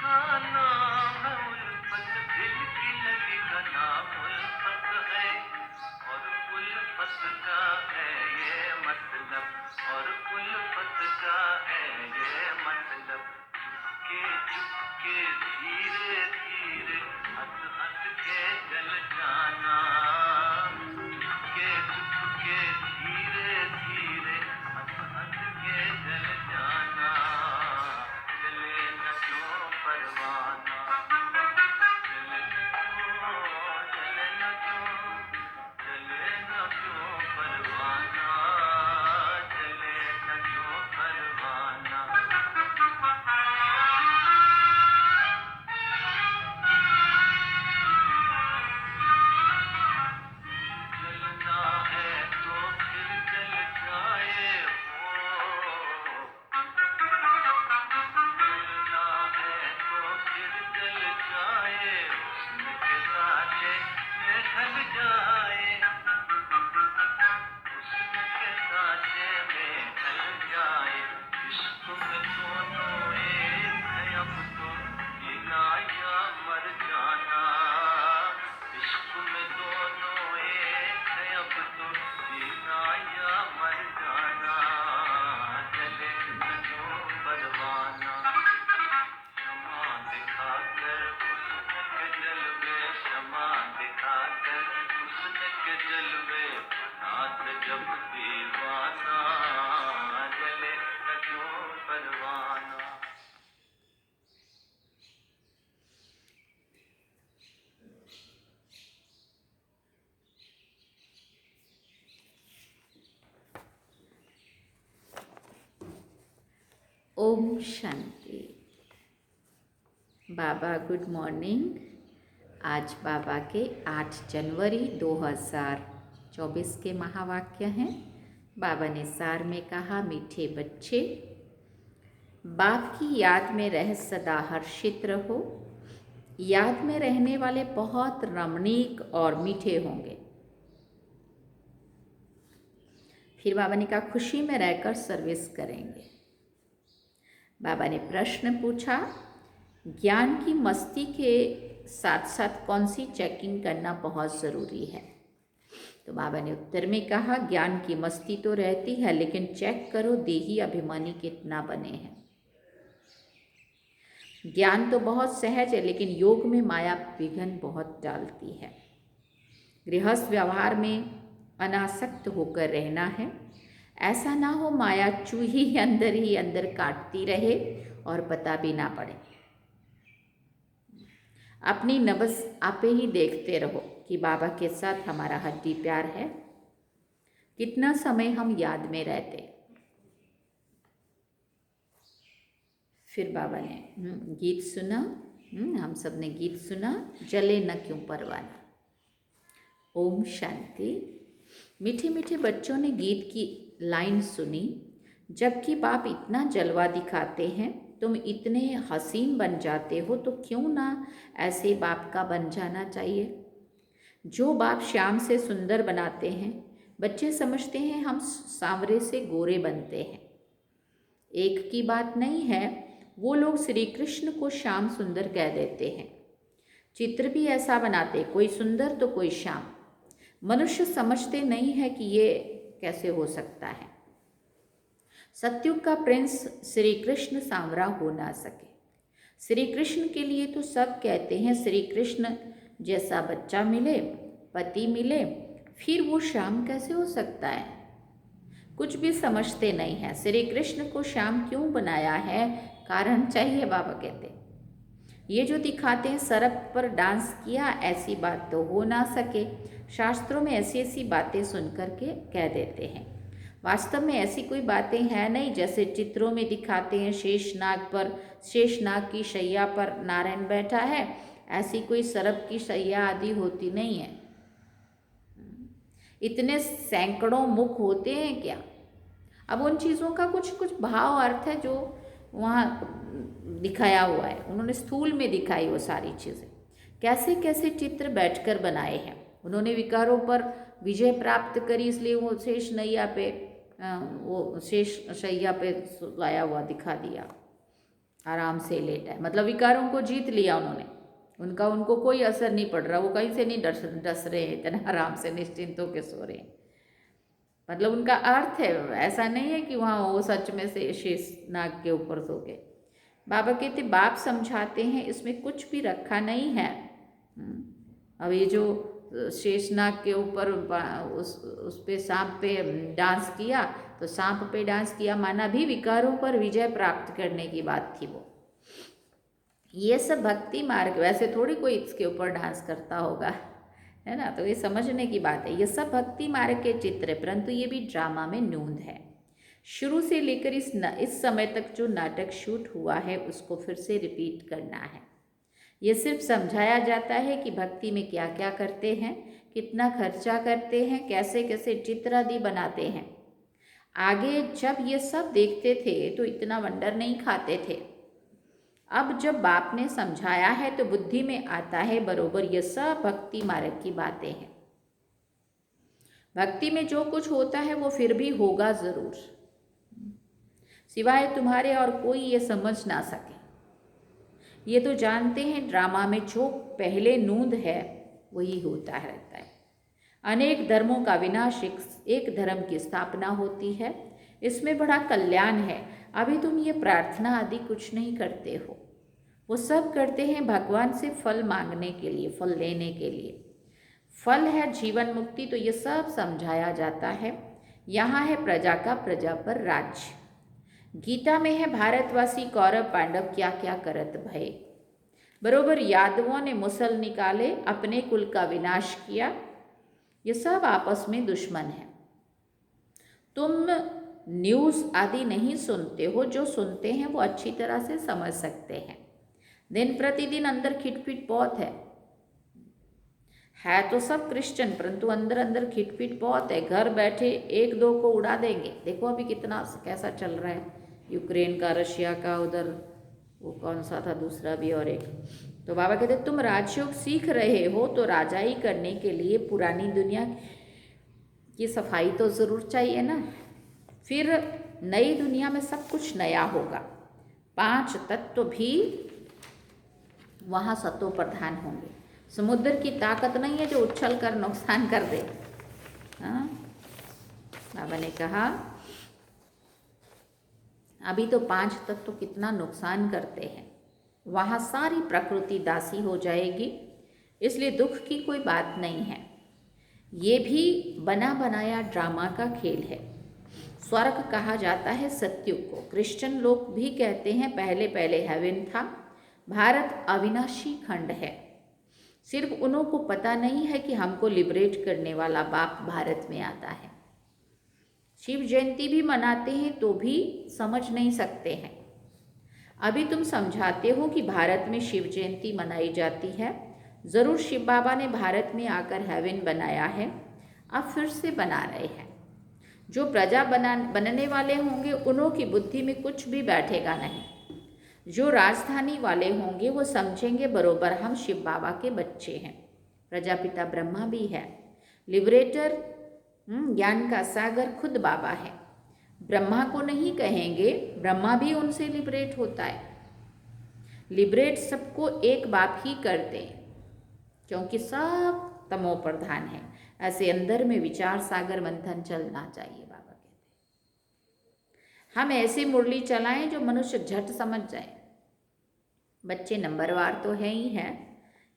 का नाम है उल्फत, दिल की लगी का नाम उल्फत है, और उल्फत का है ये मतलब, और उल्फत का है ये मतलब। चुपके धीरे धीरे हंस हंस के जल जाना, चुपके धीरे धीरे हंस हंस के जल जाना, जले न क्यों परवाना, जले न क्यों, जले न क्यों, जले न क्यों परवाना, जले न क्यों परवाना। जलना है तो फिर जल जाए हो, जलना है तो फिर जल जाए, हुस्न के साँचे में ढल जाए, हुस्न के साँचे में ढल जाए। इश्क में दोनों एक है अब तो, जीना या मर जाना, इश्क में दोनों एक है अब तो, जीना या मर जाना, जले न क्यों परवाना। क्षमा दिखाकर हुस्न के जलवे, क्षमा दिखाकर हुस्न के जलवे, नाथ जब दीवाना, जले न क्यों परवाना। ओम शांति। बाबा गुड मॉर्निंग। आज बाबा के 8 जनवरी 2024 के महावाक्य हैं। बाबा ने सार में कहा, मीठे बच्चे, बाप की याद में रह सदा हर्षित रहो। याद में रहने वाले बहुत रमणीक और मीठे होंगे। फिर बाबा ने कहा, खुशी में रहकर सर्विस करेंगे। बाबा ने प्रश्न पूछा, ज्ञान की मस्ती के साथ साथ कौन सी चेकिंग करना बहुत ज़रूरी है? तो बाबा ने उत्तर में कहा, ज्ञान की मस्ती तो रहती है, लेकिन चेक करो देही अभिमानी कितना बने हैं। ज्ञान तो बहुत सहज है, लेकिन योग में माया विघ्न बहुत डालती है। गृहस्थ व्यवहार में अनासक्त होकर रहना है। ऐसा ना हो माया चूही ही अंदर काटती रहे और पता भी ना पड़े। अपनी नब्ज़ आपे ही देखते रहो कि बाबा के साथ हमारा हड्डी प्यार है। कितना समय हम याद में रहते। फिर बाबा ने गीत सुना। हम सब ने गीत सुना, जले न क्यों परवाना। ओम शांति। मीठे मीठे बच्चों ने गीत की लाइन सुनी, जबकि बाप इतना जलवा दिखाते हैं, तुम इतने हसीन बन जाते हो, तो क्यों ना ऐसे बाप का बन जाना चाहिए। जो बाप श्याम से सुंदर बनाते हैं, बच्चे समझते हैं हम सांवरे से गोरे बनते हैं। एक की बात नहीं है, वो लोग श्री कृष्ण को श्याम सुंदर कह देते हैं। चित्र भी ऐसा बनाते, कोई सुंदर तो कोई श्याम। मनुष्य समझते नहीं है कि ये कैसे हो सकता है। सतयुग का प्रिंस श्री कृष्ण सांवरा हो ना सके। श्री कृष्ण के लिए तो सब कहते हैं, श्री कृष्ण जैसा बच्चा मिले, पति मिले, फिर वो श्याम कैसे हो सकता है। कुछ भी समझते नहीं है। श्री कृष्ण को श्याम क्यों बनाया है, कारण चाहिए। बाबा कहते ये जो दिखाते हैं सरप पर डांस किया, ऐसी बात तो हो ना सके। शास्त्रों में ऐसी ऐसी बातें सुन करके कह देते हैं। वास्तव में ऐसी कोई बातें हैं नहीं। जैसे चित्रों में दिखाते हैं शेषनाग की शैया पर नारायण बैठा है, ऐसी कोई सरप की शैया आदि होती नहीं है। इतने सैकड़ों मुख होते हैं क्या? अब उन चीज़ों का कुछ कुछ भाव अर्थ है जो वहाँ दिखाया हुआ है। उन्होंने स्थूल में दिखाई वो सारी चीज़ें। कैसे कैसे चित्र बैठकर बनाए हैं। उन्होंने विकारों पर विजय प्राप्त करी, इसलिए वो शेष नैया पे वो शेष शैया पे लाया हुआ दिखा दिया। आराम से लेटा है, मतलब विकारों को जीत लिया उन्होंने, उनको कोई असर नहीं पड़ रहा, वो कहीं से नहीं डस रहे हैं, इतने आराम से निश्चिंत होकर सो रहे हैं। मतलब उनका अर्थ है, ऐसा नहीं है कि वहाँ वो सच में से शेष नाग के ऊपर सो गए। बाबा कहते बाप समझाते हैं इसमें कुछ भी रखा नहीं है। अब ये जो शेषनाग के ऊपर उस पे सांप पे डांस किया, तो सांप पे डांस किया माना भी विकारों पर विजय प्राप्त करने की बात थी वो। ये सब भक्ति मार्ग, वैसे थोड़ी कोई इसके ऊपर डांस करता होगा, है ना, तो ये समझने की बात है। ये सब भक्ति मार्ग के चित्र है, परंतु ये भी ड्रामा में नूंद है। शुरू से लेकर इस समय तक जो नाटक शूट हुआ है उसको फिर से रिपीट करना है। ये सिर्फ समझाया जाता है कि भक्ति में क्या क्या करते हैं, कितना खर्चा करते हैं, कैसे कैसे चित्र आदि बनाते हैं। आगे जब ये सब देखते थे तो इतना वंडर नहीं खाते थे। अब जब बाप ने समझाया है तो बुद्धि में आता है बरोबर ये सब भक्ति मार्ग की बातें हैं। भक्ति में जो कुछ होता है वो फिर भी होगा जरूर, सिवाय तुम्हारे और कोई ये समझ ना सके। ये तो जानते हैं ड्रामा में जो पहले नूंद है वही होता रहता है। अनेक धर्मों का विनाश, एक धर्म की स्थापना होती है। इसमें बड़ा कल्याण है। अभी तुम ये प्रार्थना आदि कुछ नहीं करते हो, वो सब करते हैं भगवान से फल मांगने के लिए, फल लेने के लिए। फल है जीवन मुक्ति, तो ये सब समझाया जाता है। यहाँ है प्रजा का प्रजा पर राज्य। गीता में है भारतवासी कौरव पांडव क्या क्या करत भय। बरोबर यादवों ने मुसल निकाले, अपने कुल का विनाश किया। ये सब आपस में दुश्मन है। तुम न्यूज़ आदि नहीं सुनते हो, जो सुनते हैं वो अच्छी तरह से समझ सकते हैं। दिन प्रतिदिन अंदर खिटपिट बहुत है तो सब क्रिश्चियन, परंतु अंदर अंदर खिटपिट बहुत है। घर बैठे एक दो को उड़ा देंगे। देखो अभी कितना कैसा चल रहा है, यूक्रेन का, रशिया का, उधर वो कौन सा था दूसरा भी, और एक। तो बाबा कहते तुम राजयोग सीख रहे हो तो राजाई करने के लिए पुरानी दुनिया की सफाई तो ज़रूर चाहिए ना। फिर नई दुनिया में सब कुछ नया होगा। 5 तत्व भी वहाँ सतो प्रधान होंगे। समुद्र की ताकत नहीं है जो उछल कर नुकसान कर दे। हाँ, बाबा ने कहा अभी तो 5 तत्व कितना नुकसान करते हैं। वहाँ सारी प्रकृति दासी हो जाएगी, इसलिए दुख की कोई बात नहीं है। ये भी बना बनाया ड्रामा का खेल है। स्वर्ग कहा जाता है सत्युग को। क्रिश्चियन लोग भी कहते हैं पहले पहले हेवन था। भारत अविनाशी खंड है। सिर्फ उन्हों को पता नहीं है कि हमको लिबरेट करने वाला बाप भारत में आता है। शिव जयंती भी मनाते हैं तो भी समझ नहीं सकते हैं। अभी तुम समझाते हो कि भारत में शिव जयंती मनाई जाती है। ज़रूर शिव बाबा ने भारत में आकर हेवन बनाया है, अब फिर से बना रहे हैं। जो प्रजा बनने वाले होंगे उन्हों की बुद्धि में कुछ भी बैठेगा नहीं। जो राजधानी वाले होंगे वो समझेंगे बरोबर हम शिव बाबा के बच्चे हैं। प्रजापिता ब्रह्मा भी है। लिबरेटर ज्ञान का सागर खुद बाबा है। ब्रह्मा को नहीं कहेंगे, ब्रह्मा भी उनसे लिबरेट होता है। लिबरेट सबको एक बाप ही करते हैं, क्योंकि सब तमो प्रधान है। ऐसे अंदर में विचार सागर मंथन चलना चाहिए। बाबा कहते हैं हम ऐसी मुरली चलाएं जो मनुष्य झट समझ जाए। बच्चे नंबरवार तो है ही है।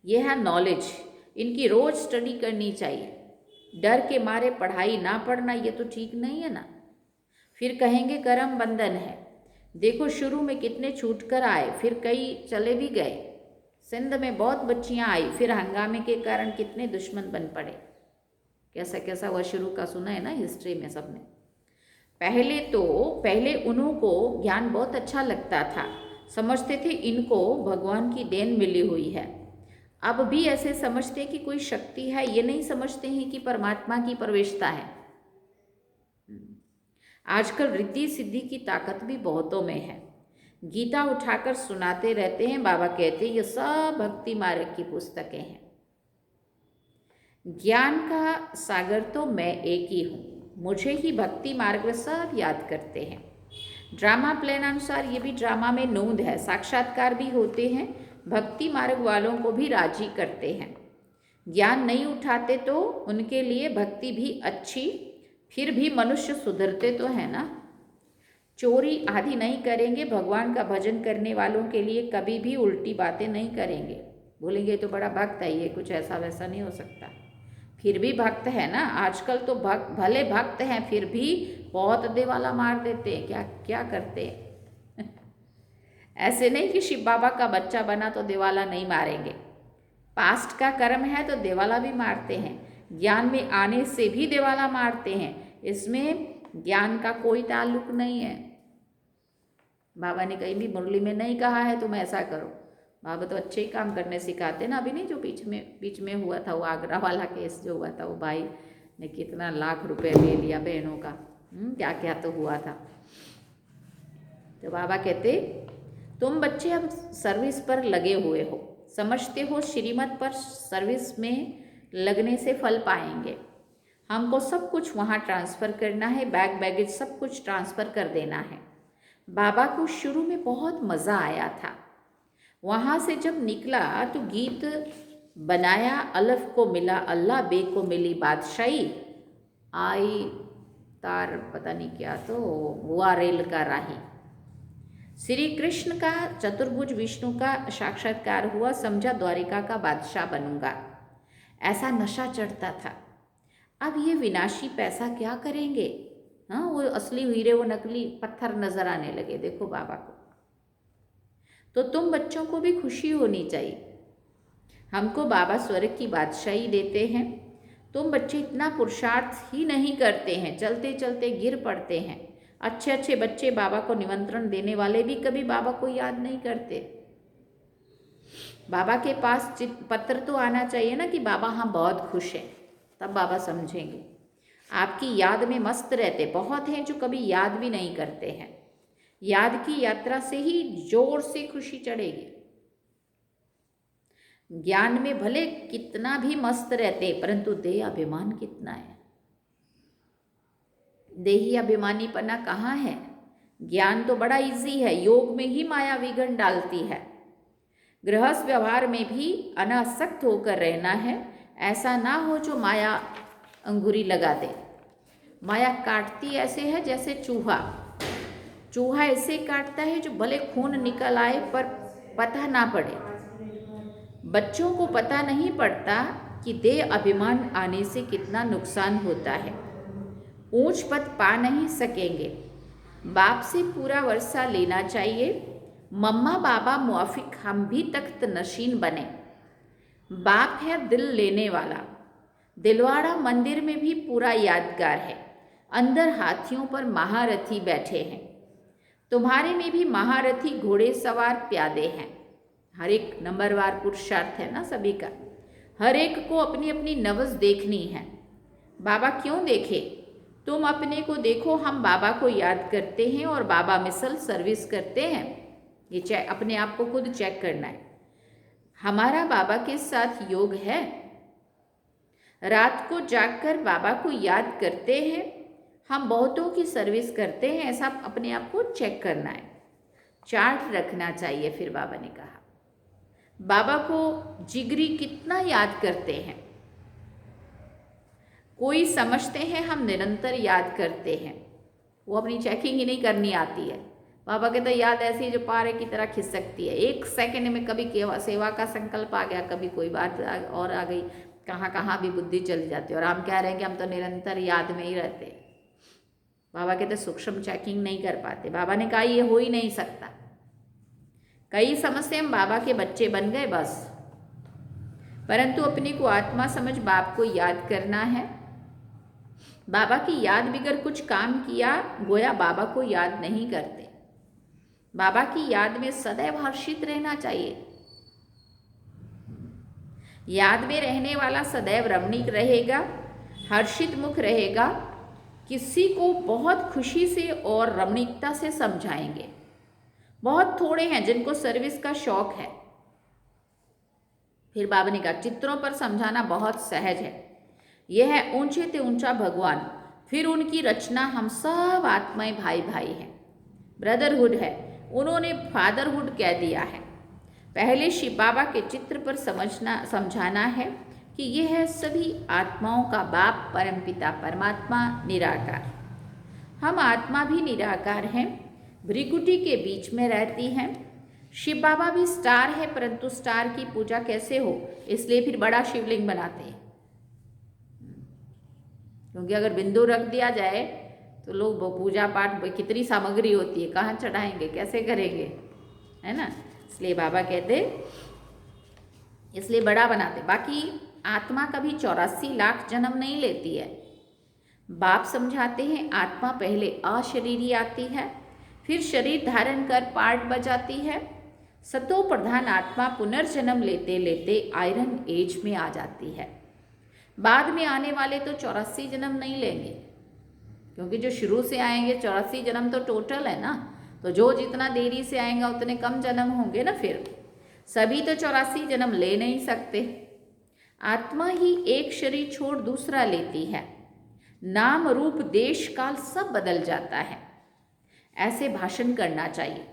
ये है नॉलेज, इनकी रोज स्टडी करनी चाहिए। डर के मारे पढ़ाई ना पढ़ना ये तो ठीक नहीं है ना। फिर कहेंगे कर्म बंधन है। देखो शुरू में कितने छूट कर आए, फिर कई चले भी गए। सिंध में बहुत बच्चियां आई, फिर हंगामे के कारण कितने दुश्मन बन पड़े। कैसा कैसा हुआ शुरू का सुना है ना हिस्ट्री में सबने। पहले उन्हों को ज्ञान बहुत अच्छा लगता था, समझते थे इनको भगवान की देन मिली हुई है। अब भी ऐसे समझते हैं कि कोई शक्ति है, ये नहीं समझते हैं कि परमात्मा की प्रवेशता है। आजकल रिद्धि सिद्धि की ताकत भी बहुतों में है। गीता उठाकर सुनाते रहते हैं। बाबा कहते हैं ये सब भक्ति मार्ग की पुस्तकें हैं। ज्ञान का सागर तो मैं एक ही हूँ। मुझे ही भक्ति मार्ग में सब याद करते हैं। ड्रामा प्लान अनुसार ये भी ड्रामा में नोंद है, साक्षात्कार भी होते हैं, भक्ति मार्ग वालों को भी राजी करते हैं। ज्ञान नहीं उठाते तो उनके लिए भक्ति भी अच्छी, फिर भी मनुष्य सुधरते तो है ना। चोरी आदि नहीं करेंगे, भगवान का भजन करने वालों के लिए कभी भी उल्टी बातें नहीं करेंगे। बोलेंगे तो बड़ा भक्त है, ये कुछ ऐसा वैसा नहीं हो सकता, फिर भी भक्त है ना। आजकल तो भक्त भले भक्त हैं फिर भी बहुत देवाला मार देते हैं, क्या क्या करते हैं ऐसे नहीं कि शिव बाबा का बच्चा बना तो देवाला नहीं मारेंगे, पास्ट का कर्म है तो देवाला भी मारते हैं, ज्ञान में आने से भी देवाला मारते हैं, इसमें ज्ञान का कोई ताल्लुक नहीं है। बाबा ने कहीं भी मुरली में नहीं कहा है तुम ऐसा करो, बाबा तो अच्छे ही काम करने सिखाते ना। अभी नहीं जो बीच में हुआ था वो आगरा वाला केस जो हुआ था, वो भाई ने कितना लाख रुपए ले लिया बहनों का, क्या क्या तो हुआ था। तो बाबा कहते तुम बच्चे अब सर्विस पर लगे हुए हो, समझते हो श्रीमत पर सर्विस में लगने से फल पाएंगे। हमको सब कुछ वहाँ ट्रांसफ़र करना है, बैग बैगेज सब कुछ ट्रांसफ़र कर देना है। बाबा को शुरू में बहुत मज़ा आया था, वहाँ से जब निकला तो गीत बनाया, अलफ को मिला अल्लाह, बे को मिली बादशाही, आई तार पता नहीं क्या तो हुआ रेल का राही। श्री कृष्ण का चतुर्भुज विष्णु का साक्षात्कार हुआ, समझा द्वारिका का बादशाह बनूंगा, ऐसा नशा चढ़ता था। अब ये विनाशी पैसा क्या करेंगे, हाँ वो असली हीरे वो नकली पत्थर नजर आने लगे देखो बाबा को। तो तुम बच्चों को भी खुशी होनी चाहिए, हमको बाबा स्वर्ग की बादशाही देते हैं, तुम बच्चे इतना पुरुषार्थ ही नहीं करते हैं, चलते चलते गिर पड़ते हैं। अच्छे अच्छे बच्चे बाबा को निमंत्रण देने वाले भी कभी बाबा को याद नहीं करते। बाबा के पास पत्र तो आना चाहिए ना कि बाबा हम बहुत खुश हैं, तब बाबा समझेंगे। आपकी याद में मस्त रहते, बहुत हैं जो कभी याद भी नहीं करते हैं। याद की यात्रा से ही जोर से खुशी चढ़ेगी। ज्ञान में भले कितना भी मस्त रहते, परंतु देह अभिमान कितना है। देही अभिमानीपना कहाँ है। ज्ञान तो बड़ा इजी है, योग में ही माया विघ्न डालती है। गृहस्थ व्यवहार में भी अनासक्त होकर रहना है, ऐसा ना हो जो माया अंगुरी लगा दे। माया काटती ऐसे है जैसे चूहा ऐसे काटता है जो भले खून निकल आए पर पता ना पड़े। बच्चों को पता नहीं पड़ता कि देह अभिमान आने से कितना नुकसान होता है। ऊंच पद पा नहीं सकेंगे। बाप से पूरा वर्षा लेना चाहिए। मम्मा बाबा मुआफिक हम भी तख्त नशीन बने। बाप है दिल लेने वाला। दिलवाड़ा मंदिर में भी पूरा यादगार है। अंदर हाथियों पर महारथी बैठे हैं। तुम्हारे में भी महारथी घोड़े सवार प्यादे हैं। हर एक नंबरवार पुरुषार्थ है ना सभी का। हर एक को अपनी अपनी नवज देखनी है। बाबा क्यों देखे, तुम अपने को देखो। हम बाबा को याद करते हैं और बाबा मिसल सर्विस करते हैं। ये चेक अपने आप को खुद चेक करना है। हमारा बाबा के साथ योग है। रात को जागकर बाबा को याद करते हैं। हम बहुतों की सर्विस करते हैं, ऐसा अपने आप को चेक करना है। चार्ट रखना चाहिए। फिर बाबा ने कहा बाबा को जिगरी कितना याद करते हैं। कोई समझते हैं हम निरंतर याद करते हैं, वो अपनी चेकिंग ही नहीं करनी आती है। बाबा के तो याद ऐसी है जो पारे की तरह खिसकती है। एक सेकंड में कभी सेवा का संकल्प आ गया, कभी कोई बात और आ गई, कहाँ कहाँ भी बुद्धि चली जाती है। और हम कह रहे हैं कि हम तो निरंतर याद में ही रहते हैं। बाबा कहते सूक्ष्म चेकिंग नहीं कर पाते। बाबा ने कहा ये हो ही नहीं सकता। कई समझते हम बाबा के बच्चे बन गए बस, परंतु अपने को आत्मा समझ बाप को याद करना है। बाबा की याद बिगर कुछ काम किया गोया बाबा को याद नहीं करते। बाबा की याद में सदैव हर्षित रहना चाहिए। याद में रहने वाला सदैव रमणीक रहेगा, हर्षित मुख रहेगा। किसी को बहुत खुशी से और रमणीकता से समझाएंगे। बहुत थोड़े हैं जिनको सर्विस का शौक है। फिर बाबा ने कहा चित्रों पर समझाना बहुत सहज है। यह है ऊंचे से ऊंचा भगवान, फिर उनकी रचना हम सब आत्माएं भाई भाई हैं। ब्रदरहुड है, उन्होंने फादरहुड कह दिया है। पहले शिव बाबा के चित्र पर समझाना है कि यह है सभी आत्माओं का बाप परमपिता परमात्मा निराकार। हम आत्मा भी निराकार हैं, भृकुटी के बीच में रहती हैं। शिव बाबा भी स्टार है, परंतु स्टार की पूजा कैसे हो, इसलिए फिर बड़ा शिवलिंग बनाते हैं। क्योंकि अगर बिंदु रख दिया जाए तो लोग पूजा पाठ कितनी सामग्री होती है, कहाँ चढ़ाएंगे, कैसे करेंगे, है ना। इसलिए बाबा कहते, इसलिए बड़ा बनाते। बाकी आत्मा कभी 84 लाख जन्म नहीं लेती है। बाप समझाते हैं आत्मा पहले अशरीरी आती है, फिर शरीर धारण कर पार्ट बजाती है। सतो प्रधान आत्मा पुनर्जन्म लेते लेते आयरन एज में आ जाती है। बाद में आने वाले तो 84 जन्म नहीं लेंगे, क्योंकि जो शुरू से आएंगे 84 जन्म तो टोटल है ना, तो जो जितना देरी से आएंगे उतने कम जन्म होंगे ना। फिर सभी तो 84 जन्म ले नहीं सकते। आत्मा ही एक शरीर छोड़ दूसरा लेती है, नाम रूप देश काल सब बदल जाता है। ऐसे भाषण करना चाहिए।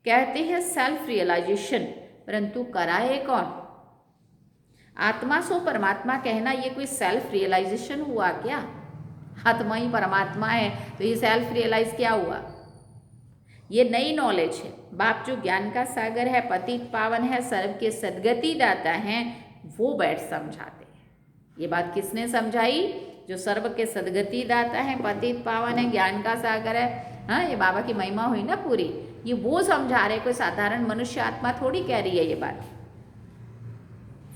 कहते हैं सेल्फ रियलाइजेशन, परंतु कराए कौन? आत्मा सो परमात्मा कहना ये कोई सेल्फ रियलाइजेशन हुआ क्या? आत्मा ही परमात्मा है तो ये सेल्फ रियलाइज क्या हुआ? ये नई नॉलेज है। बाप जो ज्ञान का सागर है, पतित पावन है, सर्व के सदगति दाता है, वो बैठ समझाते हैं। ये बात किसने समझाई? जो सर्व के सदगति दाता है, पतित पावन है, ज्ञान का सागर है। हाँ, ये बाबा की महिमा हुई ना पूरी। ये वो समझा रहे, कोई साधारण मनुष्य आत्मा थोड़ी कह रही है ये बात।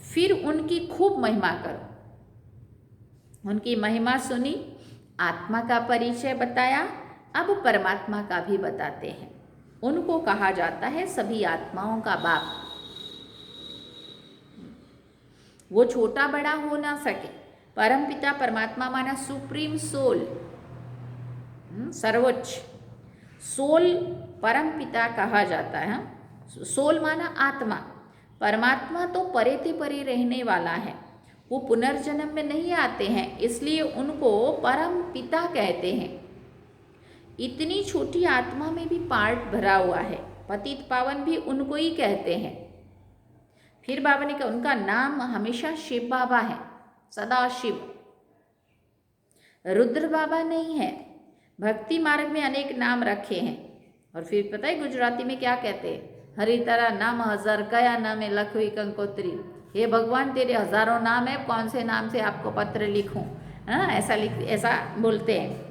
फिर उनकी खूब महिमा करो। उनकी महिमा सुनी, आत्मा का परिचय बताया, अब परमात्मा का भी बताते हैं। उनको कहा जाता है सभी आत्माओं का बाप। वो छोटा बड़ा हो ना सके। परमपिता परमात्मा माना सुप्रीम सोल, सर्वोच्च सोल परमपिता कहा जाता है। सोल माना आत्मा। परमात्मा तो परे परे रहने वाला है, वो पुनर्जन्म में नहीं आते हैं, इसलिए उनको परम पिता कहते हैं। इतनी छोटी आत्मा में भी पार्ट भरा हुआ है। पतित पावन भी उनको ही कहते हैं। फिर बाबा ने कहा उनका नाम हमेशा शिव बाबा है, सदा शिव। रुद्र बाबा नहीं है। भक्ति मार्ग में अनेक नाम रखे हैं। और फिर पता है गुजराती में क्या कहते हैं? हरि तारा नाम हजार कया नाम है लखवी कंकोत्री। हे भगवान तेरे हजारों नाम है, कौन से नाम से आपको पत्र लिखूं? हाँ, ऐसा बोलते हैं।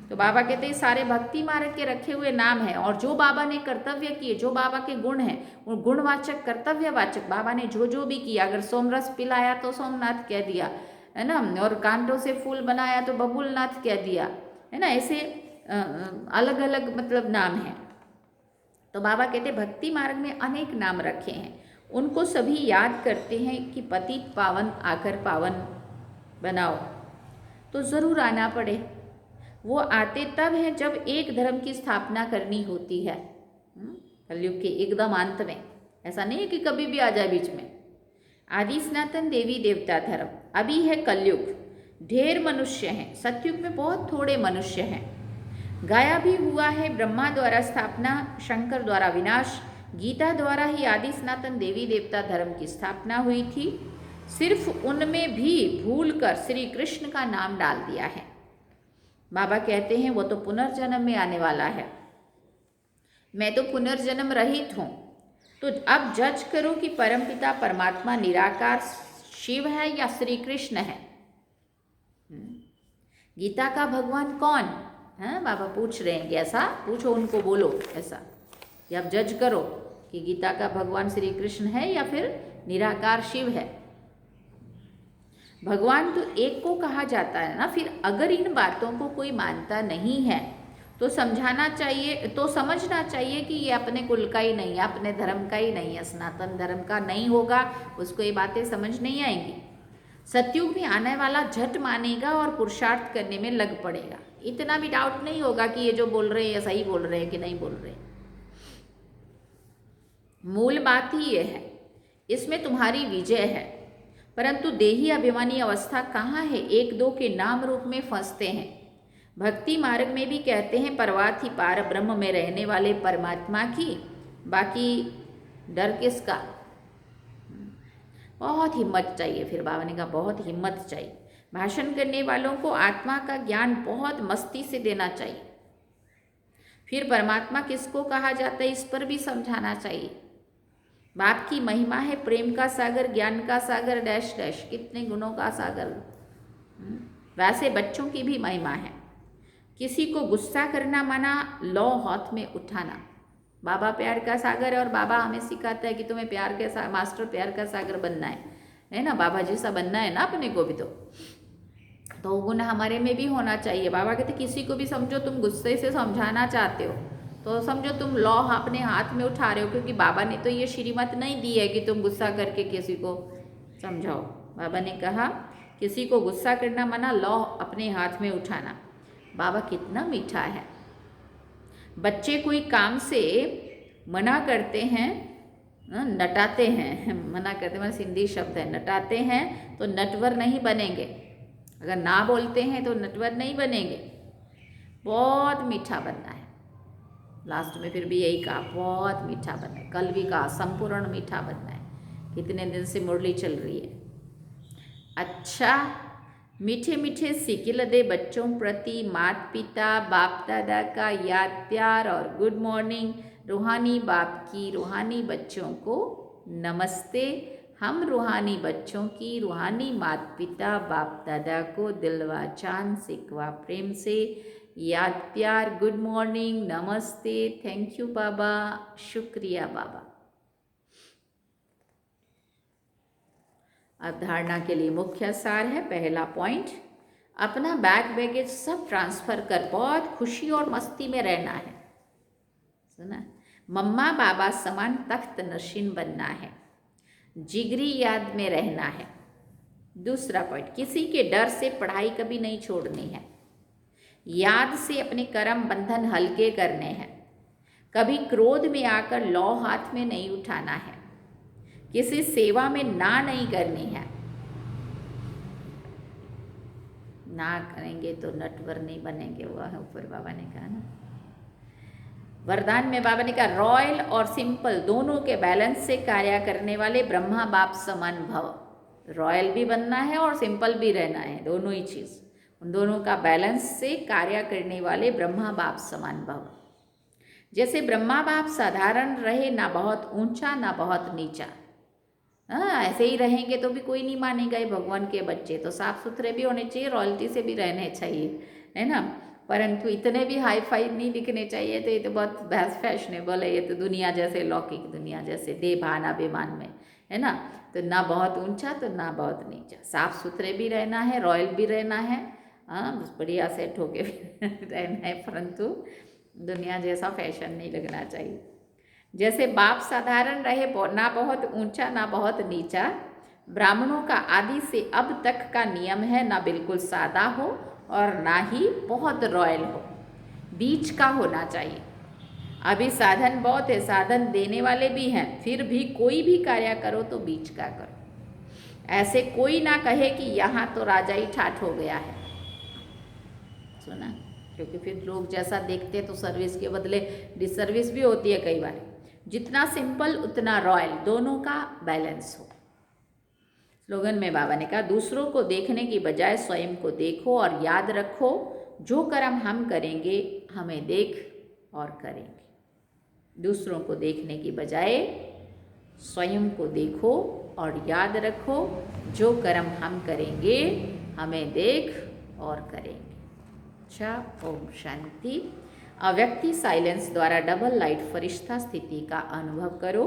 तो बाबा कहते हैं सारे भक्ति मार्ग के रखे हुए नाम हैं, और जो बाबा ने कर्तव्य किए, जो बाबा के गुण हैं, वो गुणवाचक कर्तव्यवाचक बाबा ने जो भी किया। अगर सोमरस पिलाया तो सोमनाथ कह दिया, है ना, और कांटों से फूल बनाया तो बबूलनाथ कह दिया, है ना। ऐसे अलग अलग मतलब नाम हैं। तो बाबा कहते भक्ति मार्ग में अनेक नाम रखे हैं, उनको सभी याद करते हैं कि पतित पावन आकर पावन बनाओ। तो ज़रूर आना पड़े। वो आते तब हैं जब एक धर्म की स्थापना करनी होती है, कलयुग के एकदम अंत में। ऐसा नहीं है कि कभी भी आ जाए बीच में। आदि सनातन देवी देवता धर्म, अभी है कलयुग, ढेर मनुष्य हैं। सतयुग में बहुत थोड़े मनुष्य हैं। गाया भी हुआ है ब्रह्मा द्वारा स्थापना, शंकर द्वारा विनाश। गीता द्वारा ही आदि सनातन देवी देवता धर्म की स्थापना हुई थी। सिर्फ उनमें भी भूलकर श्री कृष्ण का नाम डाल दिया है। बाबा कहते हैं वो तो पुनर्जन्म में आने वाला है, मैं तो पुनर्जन्म रहित हूँ। तो अब जज करो कि परमपिता परमात्मा निराकार शिव है या श्री कृष्ण है। गीता का भगवान कौन है? बाबा पूछ रहे हैं कि ऐसा पूछो, उनको बोलो ऐसा कि अब जज करो कि गीता का भगवान श्री कृष्ण है या फिर निराकार शिव है। भगवान तो एक को कहा जाता है ना। फिर अगर इन बातों को कोई मानता नहीं है तो समझाना चाहिए, तो समझना चाहिए कि ये अपने कुल का ही नहीं है, अपने धर्म का ही नहीं है, सनातन धर्म का नहीं होगा, उसको ये बातें समझ नहीं आएंगी। सतयुग में आने वाला झट मानेगा और पुरुषार्थ करने में लग पड़ेगा। इतना भी डाउट नहीं होगा कि ये जो बोल रहे हैं सही बोल रहे हैं कि नहीं बोल रहे। मूल बात ही ये है, इसमें तुम्हारी विजय है। परंतु देही अभिमानी अवस्था कहाँ है? एक दो के नाम रूप में फंसते हैं। भक्ति मार्ग में भी कहते हैं परवात ही पार ब्रह्म में रहने वाले परमात्मा की, बाकी डर किसका। बहुत हिम्मत चाहिए। फिर बाबा ने कहा बहुत हिम्मत चाहिए। भाषण करने वालों को आत्मा का ज्ञान बहुत मस्ती से देना चाहिए। फिर परमात्मा किसको कहा जाता है इस पर भी समझाना चाहिए। बाप की महिमा है प्रेम का सागर, ज्ञान का सागर, डैश डैश, कितने गुणों का सागर। वैसे बच्चों की भी महिमा है। किसी को गुस्सा करना मना, लौ हाथ में उठाना। बाबा प्यार का सागर है और बाबा हमें सिखाता है कि तुम्हें प्यार के मास्टर प्यार का सागर बनना है ना, बाबा जैसा बनना है ना अपने को भी। तो गुण हमारे में भी होना चाहिए। बाबा कहते किसी को भी समझो तुम गुस्से से समझाना चाहते हो तो समझो तुम लॉ अपने हाथ में उठा रहे हो, क्योंकि बाबा ने तो ये श्रीमत नहीं दी है कि तुम गुस्सा करके किसी को समझाओ। बाबा ने कहा किसी को गुस्सा करना मना, लॉ अपने हाथ में उठाना। बाबा कितना मीठा है। बच्चे कोई काम से मना करते हैं, नटाते हैं, मना करते हैं सिंधी शब्द है, नटाते हैं तो नटवर नहीं बनेंगे। अगर ना बोलते हैं तो नटवर नहीं बनेंगे, बहुत मीठा बनना है। लास्ट में फिर भी यही कहा बहुत मीठा बनना है। कल भी कहा संपूर्ण मीठा बनना है। कितने दिन से मुरली चल रही है। अच्छा, मीठे मीठे सिकिल दे बच्चों प्रति माता पिता बाप दादा का याद प्यार और गुड मॉर्निंग। रूहानी बाप की रूहानी बच्चों को नमस्ते। हम रूहानी बच्चों की रूहानी माता पिता बाप दादा को दिलवा चांद सिकवा प्रेम से याद प्यार, गुड मॉर्निंग, नमस्ते, थैंक यू बाबा, शुक्रिया बाबा। अब धारणा के लिए मुख्य सार है। पहला पॉइंट, अपना बैग बैगेज सब ट्रांसफर कर बहुत खुशी और मस्ती में रहना है। सुना, मम्मा बाबा समान तख्त नशीन बनना है, जिगरी याद में रहना है। दूसरा पॉइंट, किसी के डर से पढ़ाई कभी नहीं छोड़नी है, याद से अपने कर्म बंधन हल्के करने हैं, कभी क्रोध में आकर लौ हाथ में नहीं उठाना है, किसी सेवा में ना नहीं करनी है। ना करेंगे तो नटवर नहीं बनेंगे, वो है ऊपर बाबा ने कहा ना। वरदान में बाबा ने कहा रॉयल और सिंपल दोनों के बैलेंस से कार्य करने वाले ब्रह्मा बाप समान भव। रॉयल भी बनना है और सिंपल भी रहना है, दोनों ही चीज़, उन दोनों का बैलेंस से कार्य करने वाले ब्रह्मा बाप समान भव। जैसे ब्रह्मा बाप साधारण रहे, ना बहुत ऊंचा ना बहुत नीचा। ऐसे ही रहेंगे तो भी कोई नहीं मानेगा ये भगवान के बच्चे। तो साफ सुथरे भी होने चाहिए, रॉयल्टी से भी रहने चाहिए, है ना, परंतु इतने भी हाई फाई नहीं दिखने चाहिए। तो ये तो बहुत बहस फैशनेबल है, ये तो दुनिया जैसे लौकिक दुनिया जैसे दे भान अभिमान में, है ना। तो ना बहुत ऊंचा तो ना बहुत नीचा, साफ सुथरे भी रहना है, रॉयल भी रहना है, बढ़िया सेट होके भी रहना है, परंतु दुनिया जैसा फैशन नहीं लगना चाहिए। जैसे बाप साधारण रहे, ना बहुत ऊंचा ना बहुत नीचा। ब्राह्मणों का आदि से अब तक का नियम है, ना बिल्कुल सादा हो और ना ही बहुत रॉयल हो, बीच का होना चाहिए। अभी साधन बहुत है, साधन देने वाले भी हैं, फिर भी कोई भी कार्य करो तो बीच का करो। ऐसे कोई ना कहे कि यहाँ तो राजा ही ठाठ हो गया है। सुना, क्योंकि फिर लोग जैसा देखते हैं तो सर्विस के बदले डिसर्विस भी होती है कई बार। जितना सिंपल उतना रॉयल, दोनों का बैलेंस हो। स्लोगन में बाबा ने कहा दूसरों को देखने की बजाय स्वयं को देखो और याद रखो जो कर्म हम करेंगे हमें देख और करेंगे। दूसरों को देखने की बजाय स्वयं को देखो और याद रखो जो कर्म हम करेंगे हमें देख और करेंगे। अच्छा, ओम शांति। अव्यक्ति साइलेंस द्वारा डबल लाइट फरिश्ता स्थिति का अनुभव करो।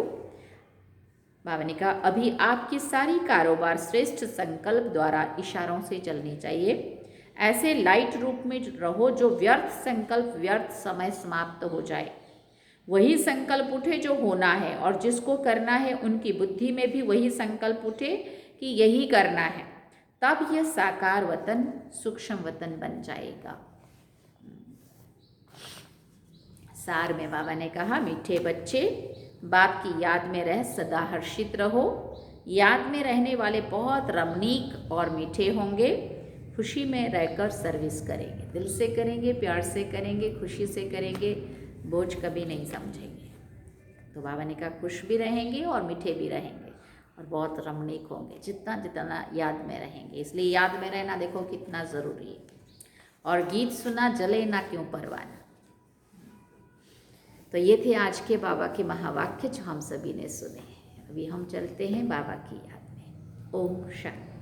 बाबा ने कहा अभी आपकी सारी कारोबार श्रेष्ठ संकल्प द्वारा इशारों से चलनी चाहिए। ऐसे लाइट रूप में रहो जो व्यर्थ संकल्प व्यर्थ समय समाप्त हो जाए। वही संकल्प उठे जो होना है, और जिसको करना है उनकी बुद्धि में भी वही संकल्प उठे कि यही करना है। तब यह साकार वतन सूक्ष्म वतन बन जाएगा। सार में बाबा ने कहा मीठे बच्चे, बाप की याद में रह सदा हर्षित रहो। याद में रहने वाले बहुत रमणीक और मीठे होंगे। खुशी में रहकर सर्विस करेंगे, दिल से करेंगे, प्यार से करेंगे, खुशी से करेंगे, बोझ कभी नहीं समझेंगे। तो बाबा ने कहा खुश भी रहेंगे और मीठे भी रहेंगे और बहुत रमणीक होंगे, जितना जितना याद में रहेंगे। इसलिए याद में रहना देखो कितना ज़रूरी है। और गीत सुना जले ना क्यों परवाना। तो ये थे आज के बाबा के महावाक्य जो हम सभी ने सुने। अभी हम चलते हैं बाबा की याद में। ओम शांति।